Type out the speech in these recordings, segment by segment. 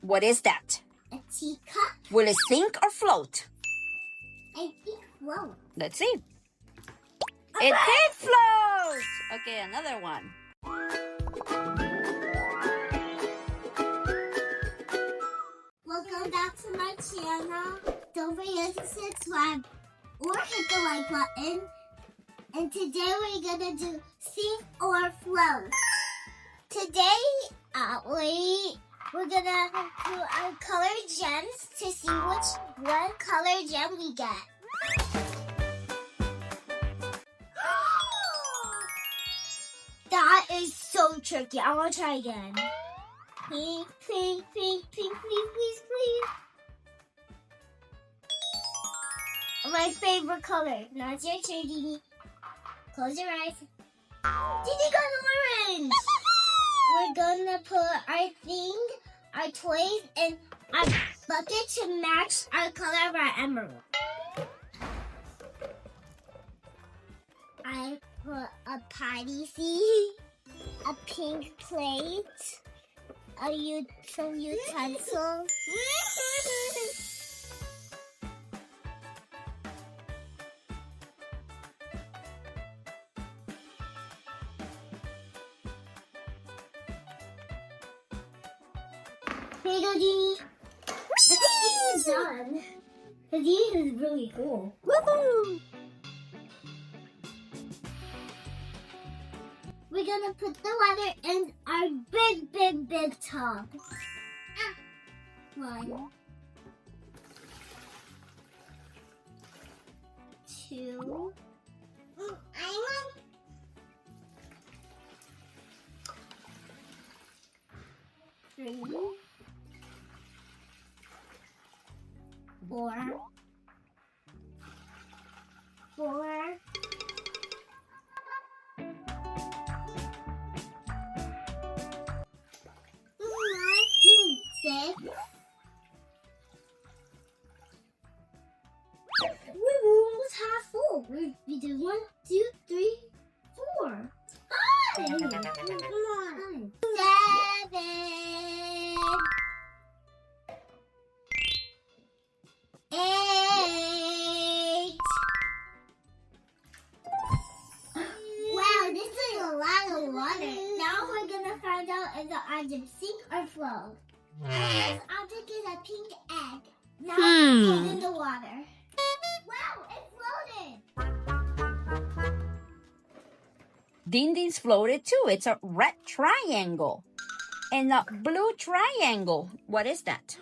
What is that? A teacup. Will it sink or float? I think float. Let's see. It did float! Okay, another one. Welcome back to my channel. Don't forget to subscribe or hit the like button. And today we're gonna do sink or float. Today we're gonna do our color gems to see which one color gem we get. That is so tricky. I wanna try again. Pink, pink, pink, pink, please, please. My favorite color. Now it's your turn, Didi. Close your eyes. Didi got orange. We're gonna put our toys, in our bucket to match our color of our emerald. I put a patty seed, a pink plate, some utensils. Here you go, Dini. I think this is done. The Dini is really cool. Woohoo! We're gonna put the water in our big tub. 1, 2. I want 3, 4. 6. We're almost half full. We did 1, 2, 3, 4. 5. Come on. 7. 8. Wow, this is a lot of water. Now we're gonna find out if the object sink or float. This object is a pink egg. Now put it in the water. Wow, it floated. Dindi's floated too. It's a red triangle. And a blue triangle. What is that?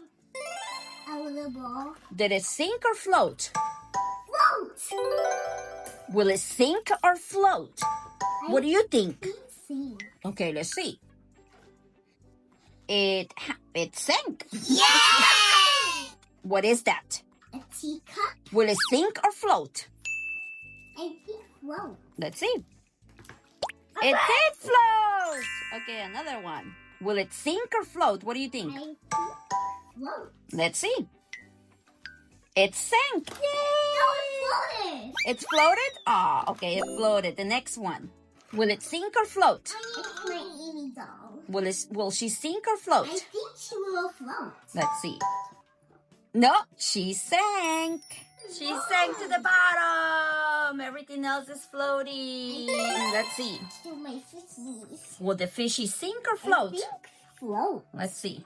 A little ball. Did it sink or float? Float. Will it sink or float? What do you think? Sink. Okay, let's see. It sank. Yay! What is that? A teacup. Will it sink or float? I think float. Let's see. It did float. Okay, another one. Will it sink or float? What do you think? I think float. Let's see. It sank. Yay! No, it floated. It's floated? Ah, okay, it floated. The next one. Will it sink or float? It's my Amy doll. Will she sink or float? I think she will float. Let's see. No, she sank. She sank to the bottom. Everything else is floating. Let's see. To my fishies. Will the fishy sink or I float? think float. Let's see.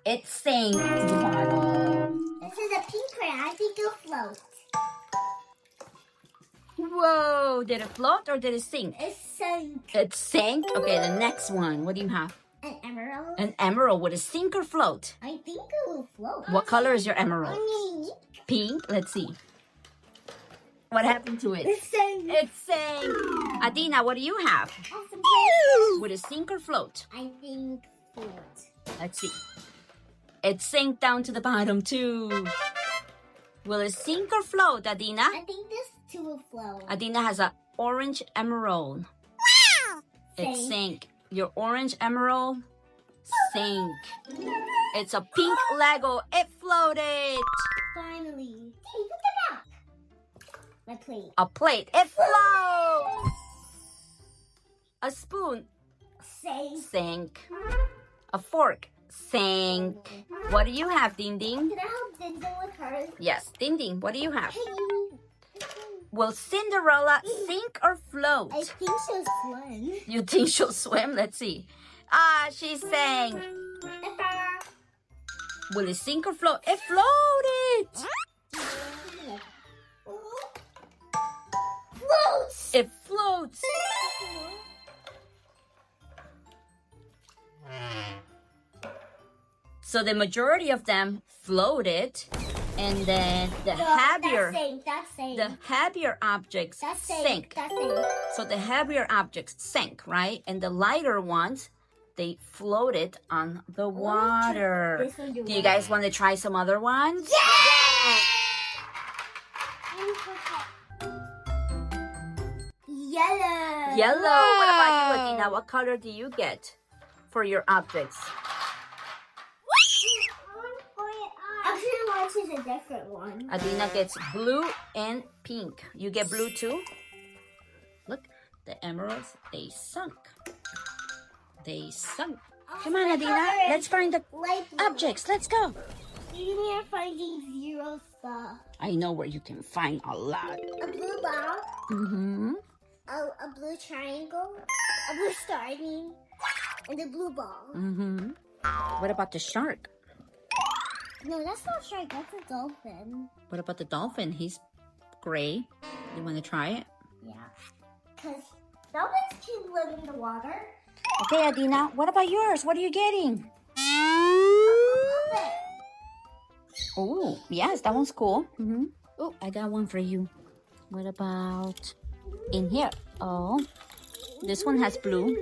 It sank to the bottom. This is a pink one. I think it'll float. Whoa, did it float or did it sink? It sank. It sank? Okay, the next one. What do you have? An emerald. An emerald. Would it sink or float? I think it will float. What color is your emerald? Mommy. Pink? Let's see. What happened to it? It sank. It sank. Adina, what do you have? Awesome. Would it sink or float? I think float. Let's see. It sank down to the bottom too. Will it sink or float, Adina? I think this too will float. Adina has an orange emerald. Wow! It sank. Your orange emerald sank. It's a pink Lego. It floated. Finally. Hey, look at that. My plate. A plate. It floats. A spoon Sank. sank. A fork sank. What do you have, Ding Ding? Can I help Dinda with hers? Yes, Ding Ding, what do you have? Will Cinderella sink or float? I think she'll swim. You think she'll swim? Let's see. She sank. Will it sink or float? It floated. Floats. It floats. So the majority of them floated, and then the heavier objects sank. So the heavier objects sank, right? And the lighter ones, they floated on the water. Do you guys want to try some other ones? Yeah! Yellow. Yellow. What about you, Adina? What color do you get for your objects? Actually, I choose a different one. Adina gets blue and pink. You get blue too? Look, the emeralds, they sunk. They sunk. Come on, Adina. Let's find the objects. Let's go. We are finding 0 stuff. I know where you can find a lot. A blue ball. Mm-hmm. A blue triangle. A blue star, I mean. And a blue ball. Mm-hmm. What about the shark? No, that's not a shark. That's a dolphin. What about the dolphin? He's gray. You want to try it? Yeah. Because dolphins can live in the water. Okay, Adina. What about yours? What are you getting? Oh, yes, that one's cool. Mm-hmm. Oh, I got one for you. What about in here? Oh, this one has blue.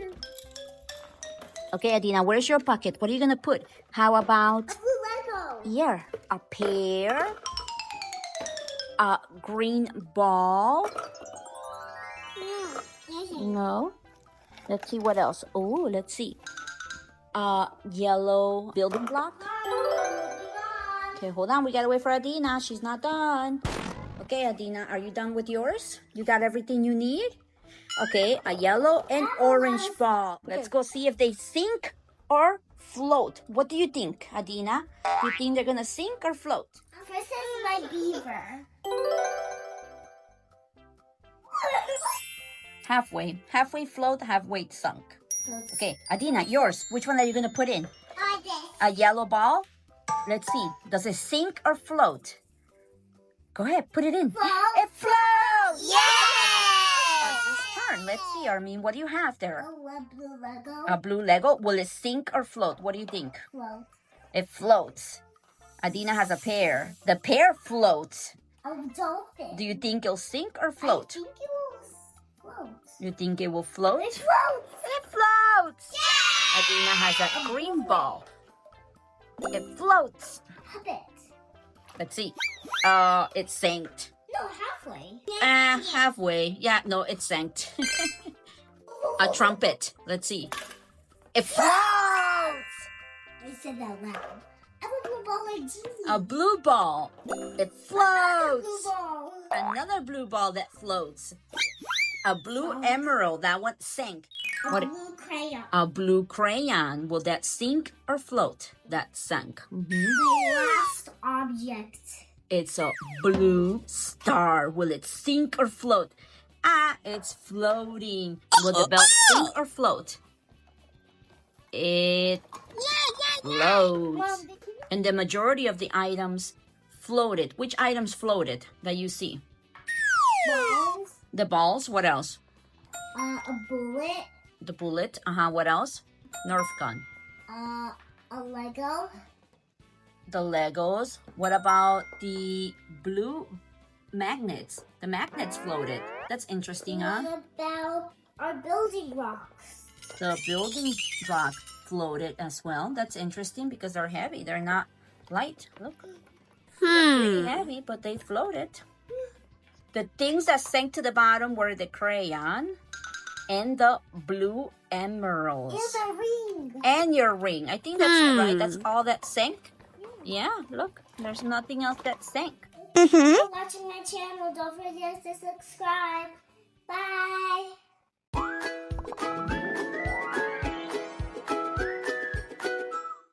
Okay, Adina, where's your bucket? What are you going to put? How about A blue Lego. here? A pear, a green ball. No. Let's see what else. Oh, let's see. A yellow building block. Okay, hold on. We gotta wait for Adina. She's not done. Okay, Adina, are you done with yours? You got everything you need? Okay, a yellow and orange ball. Let's go see if they sink or float. What do you think, Adina? Do you think they're gonna sink or float? This is my beaver. Halfway float, halfway sunk. Okay, Adina, yours. Which one are you gonna put in? A yellow ball? Let's see. Does it sink or float? Go ahead, put it in. Float. It floats! Yeah! Turn. Let's see, Armine. What do you have there? Oh, a blue Lego. A blue Lego. Will it sink or float? What do you think? Float. It floats. Adina has a pear. The pear floats. A dolphin. Do you think it'll sink or float? I think it will float. You think it will float? It floats. It floats! Yeah! Adina has a green ball. It floats. Puppet. Let's see. It sank. No, halfway. Halfway. Yeah, no, it sank. A trumpet. Let's see. It floats. I said that loud. I have a blue ball like Jesus. A blue ball. It Blue floats. ball. Another blue ball that floats. A blue emerald. That one sank. A blue crayon. A blue crayon. Will that sink or float? That sank. The last object. It's a blue star. Will it sink or float? It's floating. Will the belt sink or float? It floats. Mom, And the majority of the items floated. Which items floated that you see? balls. The balls. What else? A bullet. The bullet. What else? Nerf gun. A Lego. The Legos. What about the blue magnets? The magnets floated. That's interesting, huh? What about our building blocks? The building block floated as well. That's interesting because they're heavy. They're not light. Look. They're pretty heavy, but they floated. The things that sank to the bottom were the crayon and the blue emeralds. Here's a ring. And your ring. I think that's it, right? That's all that sank? Yeah, look. There's nothing else that sank. Thanks for watching my channel. Don't forget to subscribe. Bye.